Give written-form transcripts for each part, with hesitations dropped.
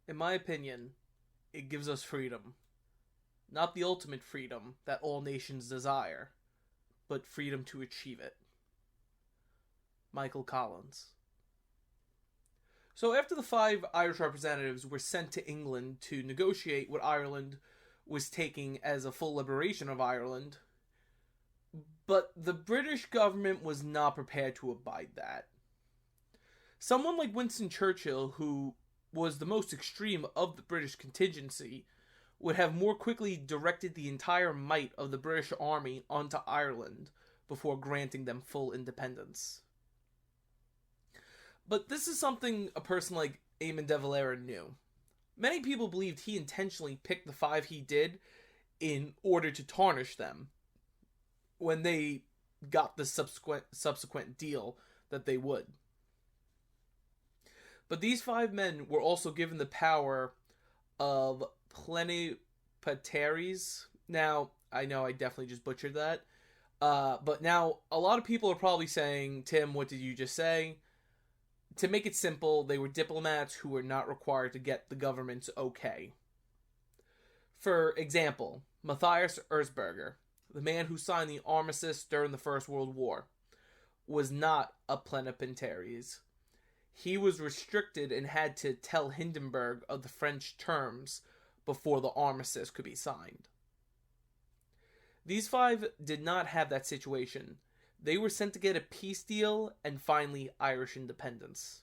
In my opinion, it gives us freedom. Not the ultimate freedom that all nations desire, but freedom to achieve it. Michael Collins. So after the 5 Irish representatives were sent to England to negotiate what Ireland was taking as a full liberation of Ireland, but the British government was not prepared to abide that. Someone like Winston Churchill, who was the most extreme of the British contingency, would have more quickly directed the entire might of the British army onto Ireland before granting them full independence. But this is something a person like Eamon de Valera knew. Many people believed he intentionally picked the 5 he did in order to tarnish them when they got the subsequent deal that they would. But these 5 men were also given the power of plenipotentiaries. Now, I know I definitely just butchered that. But now, a lot of people are probably saying, Tim, what did you just say? To make it simple, they were diplomats who were not required to get the government's okay. For example, Matthias Erzberger, the man who signed the armistice during the First World War, was not a plenipotentiary. He was restricted and had to tell Hindenburg of the French terms before the armistice could be signed. These 5 did not have that situation. They were sent to get a peace deal and finally Irish independence.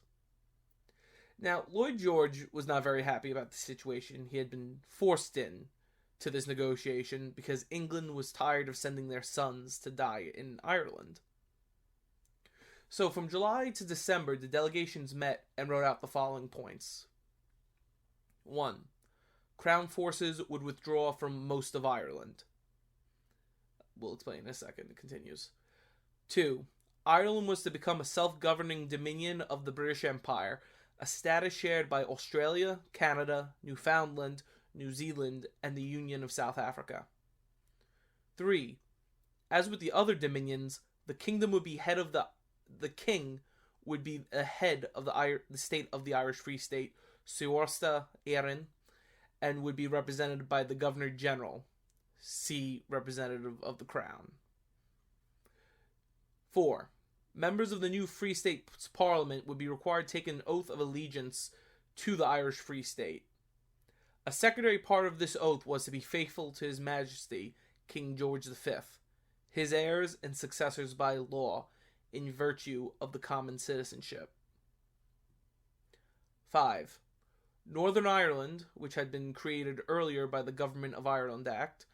Now, Lloyd George was not very happy about the situation. He had been forced in to this negotiation because England was tired of sending their sons to die in Ireland. So from July to December, the delegations met and wrote out the following points. 1. Crown forces would withdraw from most of Ireland. We'll explain in a second. It continues. 2. Ireland was to become a self-governing dominion of the British Empire, a status shared by Australia, Canada, Newfoundland, New Zealand, and the Union of South Africa. 3. As with the other dominions, the kingdom would be head of the king would be the head of the state of the Irish Free State, Suorsta Éireann, and would be represented by the Governor General, see representative of the Crown. 4. Members of the new Free State's Parliament would be required to take an oath of allegiance to the Irish Free State. A secondary part of this oath was to be faithful to His Majesty, King George V, his heirs and successors by law, in virtue of the common citizenship. 5. Northern Ireland, which had been created earlier by the Government of Ireland Act,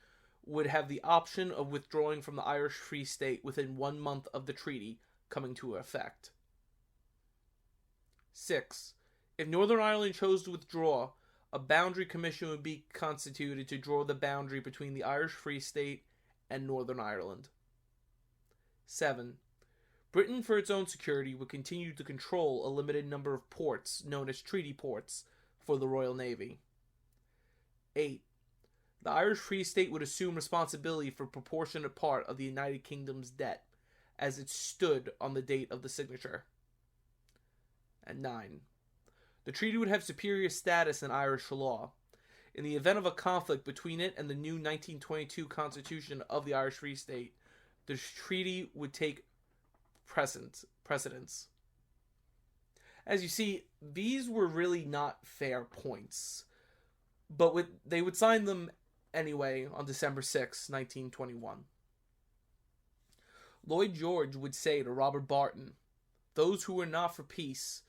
would have the option of withdrawing from the Irish Free State within 1 month of the treaty coming to effect. 6. If Northern Ireland chose to withdraw, a boundary commission would be constituted to draw the boundary between the Irish Free State and Northern Ireland. 7. Britain, for its own security, would continue to control a limited number of ports, known as treaty ports, for the Royal Navy. 8. The Irish Free State would assume responsibility for a proportionate part of the United Kingdom's debt, as it stood on the date of the signature. And 9. The treaty would have superior status in Irish law. In the event of a conflict between it and the new 1922 Constitution of the Irish Free State, the treaty would take precedence. As you see, these were really not fair points, but they would sign them anyway on December 6, 1921. Lloyd George would say to Robert Barton, "Those who were not for peace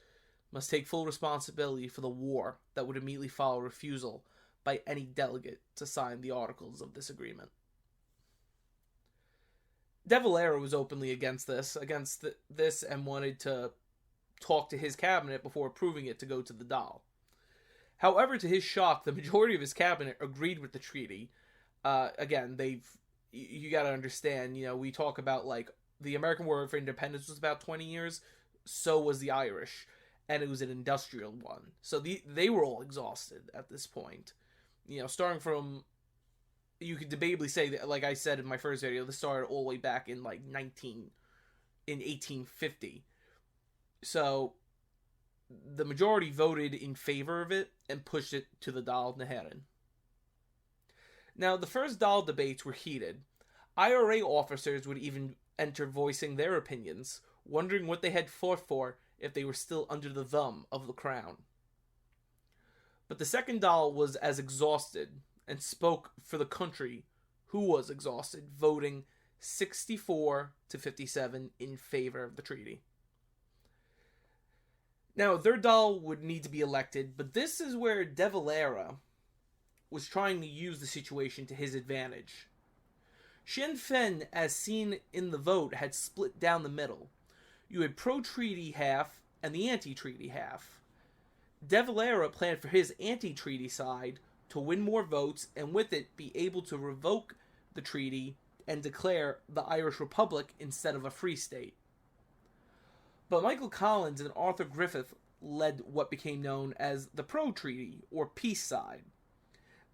must take full responsibility for the war that would immediately follow refusal by any delegate to sign the articles of this agreement." De Valera was openly against this, and wanted to talk to his cabinet before approving it to go to the Dáil. However, to his shock, the majority of his cabinet agreed with the treaty. Again, you got to understand, we talk about like the American War for Independence was about 20 years, so was the Irish, and it was an industrial one. So they were all exhausted at this point. Starting from, you could debatably say that, like I said in my first video, this started all the way back in 1850. So the majority voted in favor of it and pushed it to the Dáil na hÉireann. Now, the first Dáil debates were heated. IRA officers would even enter voicing their opinions, wondering what they had fought for if they were still under the thumb of the crown. But the second Dáil was as exhausted and spoke for the country, who was exhausted, voting 64 to 57 in favor of the treaty. Now, their Dáil would need to be elected, but this is where De Valera was trying to use the situation to his advantage. Sinn Féin, as seen in the vote, had split down the middle. You had pro-treaty half and the anti-treaty half. De Valera planned for his anti-treaty side to win more votes and with it be able to revoke the treaty and declare the Irish Republic instead of a free state. But Michael Collins and Arthur Griffith led what became known as the pro-treaty or peace side.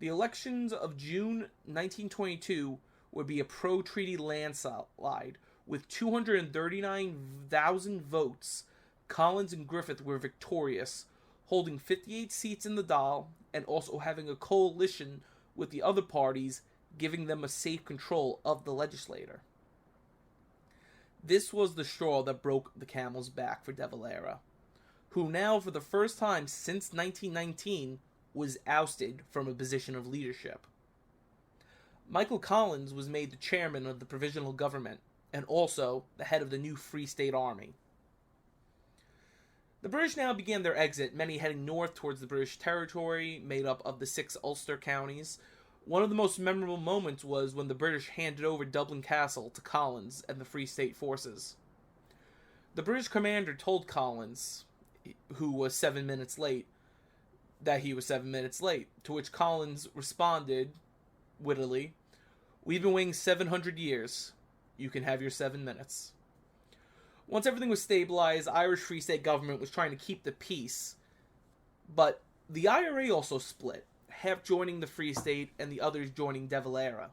The elections of June 1922 would be a pro-treaty landslide. With 239,000 votes, Collins and Griffith were victorious, holding 58 seats in the Dáil and also having a coalition with the other parties, giving them a safe control of the legislature. This was the straw that broke the camel's back for De Valera, who now, for the first time since 1919, was ousted from a position of leadership. Michael Collins was made the chairman of the Provisional Government and also the head of the new Free State Army. The British now began their exit, many heading north towards the British territory, made up of the 6 Ulster counties. One of the most memorable moments was when the British handed over Dublin Castle to Collins and the Free State forces. The British commander told Collins, who was 7 minutes late, that he was 7 minutes late, to which Collins responded, wittily, "We've been waiting 700 years. You can have your 7 minutes." Once everything was stabilized, Irish Free State government was trying to keep the peace, but the IRA also split, half joining the Free State and the others joining De Valera.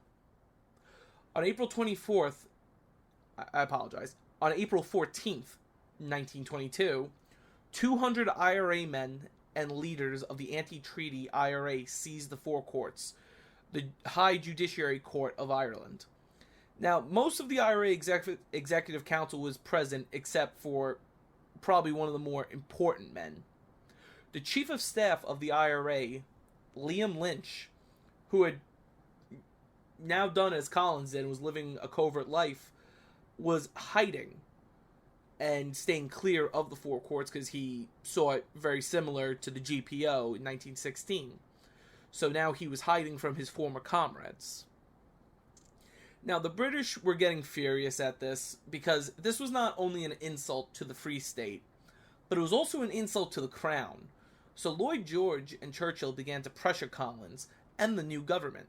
On April 14th, 1922, 200 IRA men and leaders of the anti-treaty IRA seized the four courts, the High Judiciary Court of Ireland. Now, most of the IRA Executive Council was present except for probably one of the more important men. The Chief of Staff of the IRA, Liam Lynch, who had now done as Collins did and was living a covert life, was hiding and staying clear of the four courts because he saw it very similar to the GPO in 1916. So now he was hiding from his former comrades. Now, the British were getting furious at this because this was not only an insult to the Free State, but it was also an insult to the Crown. So Lloyd George and Churchill began to pressure Collins and the new government.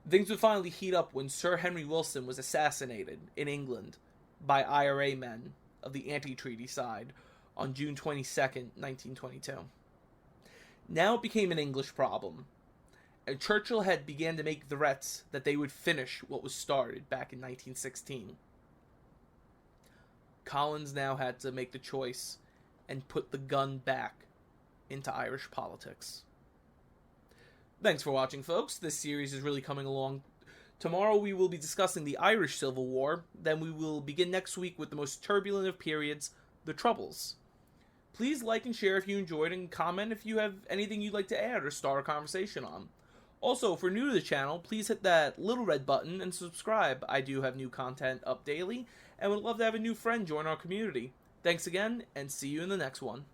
Things would finally heat up when Sir Henry Wilson was assassinated in England by IRA men of the anti-treaty side on June 22nd, 1922. Now it became an English problem, and Churchill had began to make threats that they would finish what was started back in 1916. Collins now had to make the choice and put the gun back into Irish politics. Thanks for watching, folks. This series is really coming along. Tomorrow we will be discussing the Irish Civil War. Then we will begin next week with the most turbulent of periods, the Troubles. Please like and share if you enjoyed, and comment if you have anything you'd like to add or start a conversation on. Also, if you're new to the channel, please hit that little red button and subscribe. I do have new content up daily, and would love to have a new friend join our community. Thanks again, and see you in the next one.